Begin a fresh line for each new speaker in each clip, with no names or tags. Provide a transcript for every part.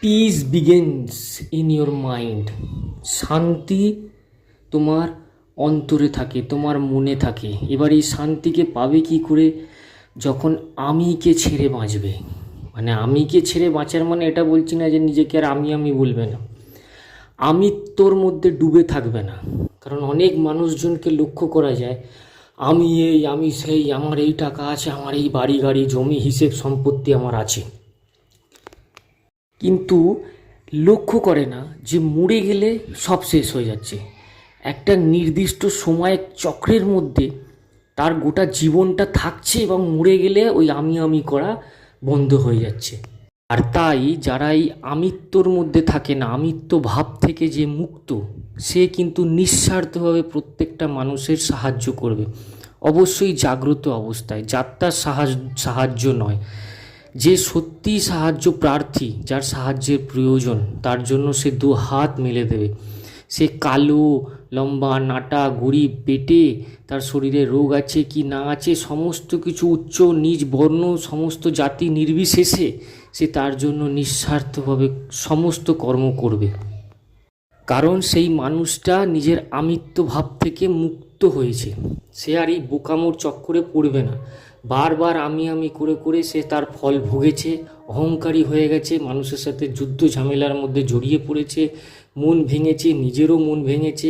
Piece begins in your mind. শান্তি তোমার অন্তরে থাকে, তোমার মনে থাকে। এবার এই শান্তিকে পাবে কি করে? যখন আমিকে ছেড়ে বাঁচবে। মানে আমিকে ছেড়ে বাঁচার মানে এটা বলছি না যে নিজেকে আর আমি বলবে না, আমিত্বর মধ্যে ডুবে থাকবে না। কারণ অনেক মানুষজনকে লক্ষ্য করা যায়, আমি এই আমি সেই, আমার এই টাকা আছে, আমার এই বাড়ি গাড়ি জমি হিসেব সম্পত্তি আমার আছে, কিন্তু লক্ষ্য করে না যে মরে গেলে সব শেষ হয়ে যাচ্ছে। একটা নির্দিষ্ট সময়ের চক্রের মধ্যে তার গোটা জীবনটা থাকছে এবং মরে গেলে ওই আমি করা বন্ধ হয়ে যাচ্ছে। আর তাই যারা এই আমিত্বর মধ্যে থাকে না, আমিত্ব ভাব থেকে যে মুক্ত, সে কিন্তু নিঃস্বার্থভাবে প্রত্যেকটা মানুষের সাহায্য করবে, অবশ্যই জাগ্রত অবস্থায়, যার তার সাহায্য নয়। যে সত্যি সাহায্য প্রার্থী, যার সাহায্যের প্রয়োজন, তার জন্য সে দু হাত মেলে দেবে। সে কালো, লম্বা, নাটা, গরিব, পেটে তার শরীরে রোগ আছে কি না আছে, সমস্ত কিছু, উচ্চ নিচ বর্ণ, সমস্ত জাতি নির্বিশেষে সে তার জন্য নিঃস্বার্থভাবে সমস্ত কর্ম করবে। কারণ সেই মানুষটা নিজের আমিত্ব ভাব থেকে মুক্ত হয়েছে। সে আর এই বোকামোর চক্করে পড়বে না। বারবার আমি করে করে সে তার ফল ভুগেছে, অহংকারী হয়ে গেছে, মানুষের সাথে যুদ্ধ ঝামেলার মধ্যে জড়িয়ে পড়েছে, মন ভেঙেছে, নিজেরও মন ভেঙেছে।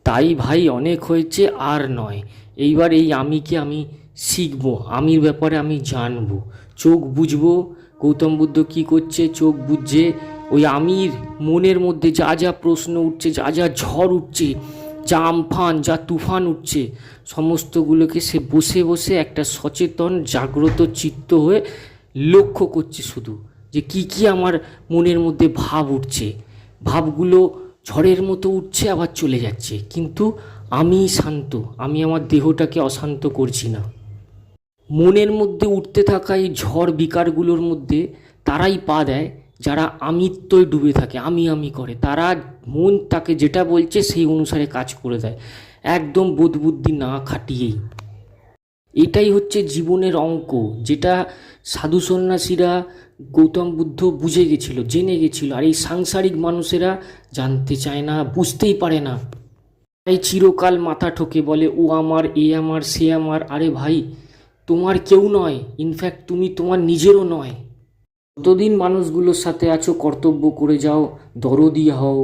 তাই ভাই অনেক হয়েছে, আর নয়। এইবার এই আমিকে আমি শিখবো, আমির ব্যাপারে আমি জানবো, চোখ বুঝবো। গৌতম বুদ্ধ কি করছে? চোখ বুঝছে ওই আমির মনের মধ্যে যা যা প্রশ্ন উঠছে, যা যা ঝড় উঠছে, যা আমফান, যা তুফান উঠছে, সমস্তগুলোকে সে বসে বসে একটা সচেতন জাগ্রত চিত্ত হয়ে লক্ষ্য করছে শুধু, যে কি আমার মনের মধ্যে ভাব উঠছে। ভাবগুলো ঝড়ের মতো উঠছে আবার চলে যাচ্ছে, কিন্তু আমি শান্ত, আমি আমার দেহটাকে অশান্ত করছি না। মনের মধ্যে উঠতে থাকা এই ঝড় বিকারগুলোর মধ্যে তারাই পা দেয় যারা আমিত্বই ডুবে থাকে, আমি করে। তারা মন তাকে যেটা বলছে সেই অনুসারে কাজ করে দেয়, একদম বোধবুদ্ধি না খাটিয়েই। এটাই হচ্ছে জীবনের অঙ্ক, যেটা সাধু সন্ন্যাসীরা, গৌতম বুদ্ধ বুঝে গেছিল, জেনে গেছিল। আর এই সাংসারিক মানুষেরা জানতে চায় না, বুঝতেই পারে না। তাই চিরকাল মাথা ঠকে বলে, ও আমার, এ আমার, সে আমার। আরে ভাই, তোমার কেউ নয়, ইনফ্যাক্ট তুমি তোমার নিজেরও নয়। যতদিন মানুষগুলোর সাথে আছো কর্তব্য করে যাও, দরদি হও,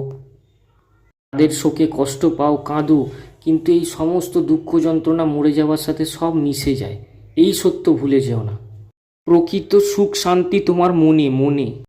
তাদের শোকে কষ্ট পাও, কাঁদো, কিন্তু এই সমস্ত দুঃখ যন্ত্রণা মরে যাওয়ার সাথে সব মিশে যায়। এই সত্য ভুলে যেও না। প্রকৃত সুখ শান্তি তোমার মনে মনে।